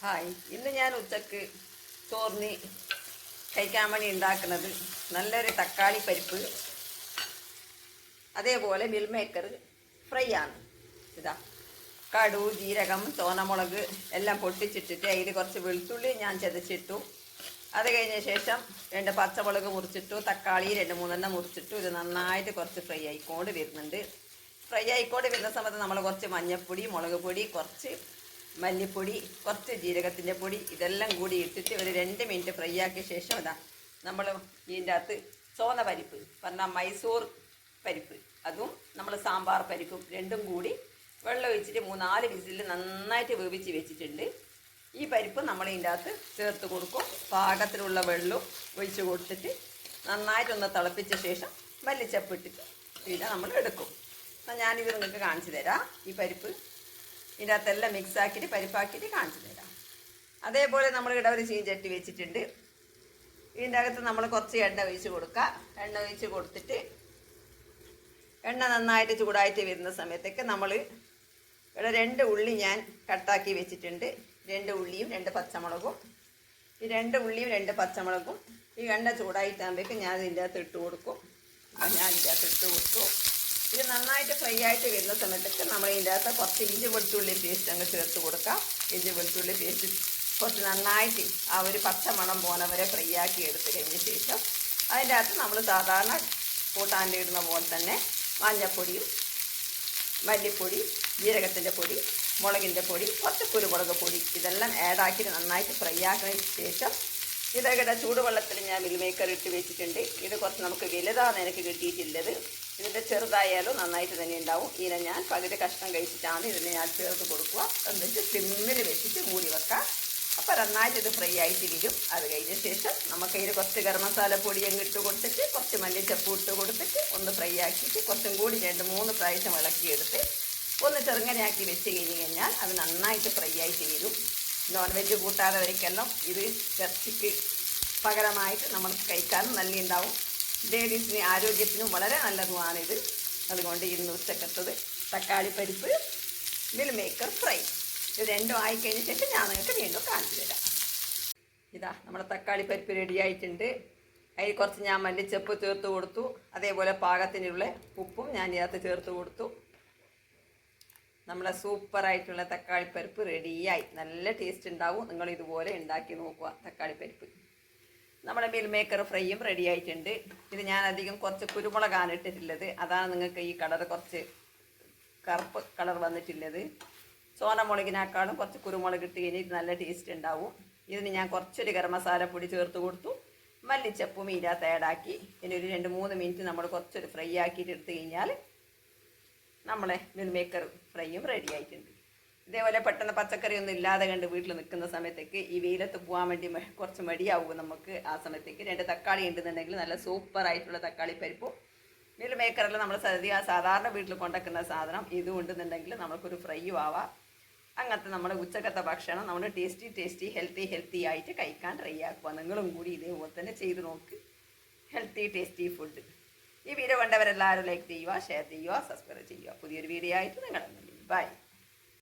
Hi, ഇന്ന് ഞാൻ ഉച്ചക്ക് ചോറിന് കഴിക്കാൻ വേണ്ടി ഉണ്ടാക്കുന്നത് നല്ലൊരു തക്കാളി പരിപ്പ്, അതേപോലെ മിൽ മേക്കർ ഫ്രൈ ആണ്. ഇതാ കടു, ജീരകം, ചോനമുളക് എല്ലാം പൊട്ടിച്ചിട്ടിട്ട് അതിൽ കുറച്ച് വെളുത്തുള്ളി ഞാൻ ചതച്ചിട്ടു. അത് കഴിഞ്ഞ ശേഷം 2 പച്ചമുളക് മുറിച്ചിട്ടു, തക്കാളി 2-3 മുറിച്ചിട്ടു. ഇത് നന്നായിട്ട് കുറച്ച് ഫ്രൈ ആയിക്കൊണ്ട് വരുന്നുണ്ട്. ഫ്രൈ ആയിക്കൊണ്ട് വരുന്ന സമയത്ത് നമ്മൾ കുറച്ച് മഞ്ഞൾപ്പൊടി, മുളക് പൊടി, കുറച്ച് മല്ലിപ്പൊടി, കുറച്ച് ജീരകത്തിൻ്റെ പൊടി ഇതെല്ലാം കൂടി ഇട്ടിട്ട് ഒരു 2 മിനിറ്റ് ഫ്രൈ ആക്കിയ ശേഷം ഇതാ നമ്മൾ ഇതിൻ്റെ അകത്ത് ചോന്ന പരിപ്പ് പറഞ്ഞാൽ മൈസൂർ പരിപ്പ്, അതും നമ്മൾ സാമ്പാർ പരിപ്പും രണ്ടും കൂടി വെള്ളം ഒഴിച്ചിട്ട് 3-4 വിസിൽ നന്നായിട്ട് വേവിച്ച് വെച്ചിട്ടുണ്ട്. ഈ പരിപ്പ് നമ്മൾ ഇതിൻ്റെ അകത്ത് ചേർത്ത് കൊടുക്കും. പാകത്തിലുള്ള വെള്ളവും ഒഴിച്ച് കൊടുത്തിട്ട് നന്നായിട്ടൊന്ന് തിളപ്പിച്ച ശേഷം മല്ലിച്ചപ്പിട്ടിട്ട് പിന്നെ നമ്മൾ എടുക്കും. അപ്പം ഞാനിത് നിങ്ങൾക്ക് കാണിച്ചു തരാം. ഈ പരിപ്പ് ഇതിൻ്റെ അകത്തെല്ലാം മിക്സ് ആക്കിയിട്ട് പരിപ്പാക്കിയിട്ട് കാണിച്ചു തരാം. അതേപോലെ നമ്മൾ ഇവിടെ ഒരു ചീഞ്ചട്ടി വെച്ചിട്ടുണ്ട്. ഇതിൻ്റെ അകത്ത് നമ്മൾ കുറച്ച് എണ്ണ ഒഴിച്ച് കൊടുക്കുക. എണ്ണ ഒഴിച്ച് കൊടുത്തിട്ട് എണ്ണ നന്നായിട്ട് ചൂടായിട്ട് വരുന്ന സമയത്തേക്ക് നമ്മൾ ഇവിടെ 2 ഉള്ളി ഞാൻ കട്ടാക്കി വെച്ചിട്ടുണ്ട്. 2 ഉള്ളിയും 2 പച്ചമുളകും. ഈ 2 ഉള്ളിയും 2 പച്ചമുളകും ഈ എണ്ണ ചൂടായിട്ടാകുമ്പോഴേക്ക് ഞാൻ ഇതിൻ്റെ അകത്ത് ഇട്ട് കൊടുക്കും. ഞാൻ ഇതിൻ്റെ അകത്ത് ഇട്ട് കൊടുത്തു. ഇത് നന്നായിട്ട് ഫ്രൈ ആയിട്ട് വരുന്ന സമയത്തൊക്കെ നമ്മൾ ഇതിൻ്റെ അകത്ത് കുറച്ച് ഇഞ്ചി വെളുത്തുള്ളി പേസ്റ്റ് അങ്ങ് ചേർത്ത് കൊടുക്കാം. ഇഞ്ചി വെളുത്തുള്ളി പേസ്റ്റ് കുറച്ച് നന്നായിട്ട് ആ ഒരു പച്ചമണം പോണ വരെ ഫ്രൈ ആക്കി എടുത്ത് കഴിഞ്ഞ ശേഷം അതിൻ്റെ അകത്ത് നമ്മൾ സാധാരണ കൂട്ടാനിടുന്ന പോലെ തന്നെ മഞ്ഞൾപ്പൊടിയും മല്ലിപ്പൊടി, ജീരകത്തിൻ്റെ പൊടി, മുളകിൻ്റെ പൊടി, കുറച്ച് കുരുമുളക് പൊടി ഇതെല്ലാം ആഡാക്കി നന്നായിട്ട് ഫ്രൈ ആക്കിയതിന് ശേഷം ഇതൊക്കെ ചൂടുവെള്ളത്തിൽ ഞാൻ മിൽ മേക്കർ ഇട്ട് വെച്ചിട്ടുണ്ട്. ഇത് കുറച്ച് നമുക്ക് വലുതാണ് എനിക്ക് കിട്ടിയിട്ടുള്ളത്. ഇതിൻ്റെ ചെറുതായാലും നന്നായിട്ട് തന്നെ ഉണ്ടാവും. ഇതിനെ ഞാൻ പകുതി കഷ്ണം കഴിച്ചിട്ടാണ് ഇതിനെ ഞാൻ ചേർത്ത് കൊടുക്കുക. എന്നിട്ട് സിമ്മിൽ വെച്ചിട്ട് മൂടി വെക്കാം. അപ്പോൾ നന്നായിട്ട് ഇത് ഫ്രൈ ആയിട്ട് വരും. അത് കഴിഞ്ഞ ശേഷം നമുക്ക് ഇതിൽ കുറച്ച് ഗരം മസാല പൊടി അങ്ങ് ഇട്ട് കൊടുത്തിട്ട് കുറച്ച് മല്ലിച്ചപ്പ് ഇട്ട് കൊടുത്തിട്ട് ഒന്ന് ഫ്രൈ ആക്കിയിട്ട് കുറച്ചും കൂടി 2-3 പ്രാവശ്യം ഇളക്കിയെടുത്ത് ഒന്ന് ചെറുങ്ങനെയാക്കി വെച്ച് കഴിഞ്ഞ് കഴിഞ്ഞാൽ അത് നന്നായിട്ട് ഫ്രൈ ആയിട്ട് വരും. നോൺ വെജ് കൂട്ടാത്തവർക്കെല്ലാം ഇത് ഇറച്ചിക്ക് പകരമായിട്ട് നമ്മൾക്ക് കഴിക്കാനും നല്ല ഉണ്ടാവും. ലേഡീസിന് ആരോഗ്യത്തിനും വളരെ നല്ലതുമാണിത്. അതുകൊണ്ട് ഇന്ന് ഉച്ചക്കത്തത് തക്കാളി പരിപ്പ്, മിൽ മേക്കർ ഫ്രൈ ഇത് രണ്ടും ആയിക്കഴിഞ്ഞ ശേഷം ഞാൻ നിങ്ങൾക്ക് വീണ്ടും കാണിച്ചു തരാം. ഇതാ നമ്മുടെ തക്കാളി പരിപ്പ് റെഡി ആയിട്ടുണ്ട്. അതിൽ കുറച്ച് ഞാൻ മല്ലിച്ചപ്പ് ചേർത്ത് കൊടുത്തു. അതേപോലെ പാകത്തിനുള്ള ഉപ്പും ഞാൻ ഇതിനകത്ത് ചേർത്ത് കൊടുത്തു. നമ്മളെ സൂപ്പറായിട്ടുള്ള തക്കാളി പരിപ്പ് റെഡിയായി. നല്ല ടേസ്റ്റ് ഉണ്ടാവും. നിങ്ങൾ ഇതുപോലെ ഉണ്ടാക്കി നോക്കുക. തക്കാളി പരിപ്പ് നമ്മുടെ മിൽ മേക്കർ ഫ്രൈയും റെഡി ആയിട്ടുണ്ട്. ഇത് ഞാൻ അധികം കുറച്ച് കുരുമുളകാണ് ഇട്ടിട്ടുള്ളത്. അതാണ് നിങ്ങൾക്ക് ഈ കളർ കുറച്ച് കറുപ്പ് കളർ വന്നിട്ടുള്ളത്. ചോനമുളകിനേക്കാളും കുറച്ച് കുരുമുളക് ഇട്ട് കഴിഞ്ഞാൽ ഇത് നല്ല ടേസ്റ്റ് ഉണ്ടാവും. ഇതിന് ഞാൻ കുറച്ചൊരു ഗരം മസാല പൊടി ചേർത്ത് കൊടുത്തു. മല്ലിച്ചപ്പും ഇതിനകത്ത് ആഡാക്കി ഇനി ഒരു 2-3 മിനിറ്റ് നമ്മൾ കുറച്ചൊരു ഫ്രൈ ആക്കിയിട്ട് എടുത്തു കഴിഞ്ഞാൽ നമ്മളെ മിൽ മേക്കർ ഫ്രൈയും റെഡി ആയിട്ടുണ്ട്. ഇതേപോലെ പെട്ടെന്ന് പച്ചക്കറിയൊന്നും ഇല്ലാതെ കണ്ട് വീട്ടിൽ നിൽക്കുന്ന സമയത്തേക്ക് ഈ വെയിലത്ത് പോകാൻ വേണ്ടി കുറച്ച് മടിയാവും നമുക്ക്. ആ സമയത്തേക്ക് 2 തക്കാളി ഉണ്ടെന്നുണ്ടെങ്കിൽ നല്ല സൂപ്പറായിട്ടുള്ള തക്കാളി പരിപ്പും മിൽ മേക്കറെല്ലാം നമ്മൾ സാധാരണ വീട്ടിൽ കൊണ്ടുവയ്ക്കുന്ന സാധനം ഇതും ഉണ്ടെന്നുണ്ടെങ്കിൽ നമുക്കൊരു ഫ്രൈയും ആവാം. അങ്ങനത്തെ നമ്മുടെ ഉച്ചക്കത്തെ ഭക്ഷണം നമ്മൾ ടേസ്റ്റി ഹെൽത്തി ആയിട്ട് കഴിക്കാൻ ട്രൈ ആക്കുക. നിങ്ങളും കൂടി ഇതേപോലെ തന്നെ ചെയ്ത് നോക്ക്. Healthy tasty food. ഈ വീഡിയോ കണ്ടവരെല്ലാവരും ലൈക്ക് ചെയ്യുക, ഷെയർ ചെയ്യുക, സബ്സ്ക്രൈബ് ചെയ്യുക. പുതിയൊരു വീഡിയോ ആയിട്ട് നിങ്ങളുടെ ബൈ.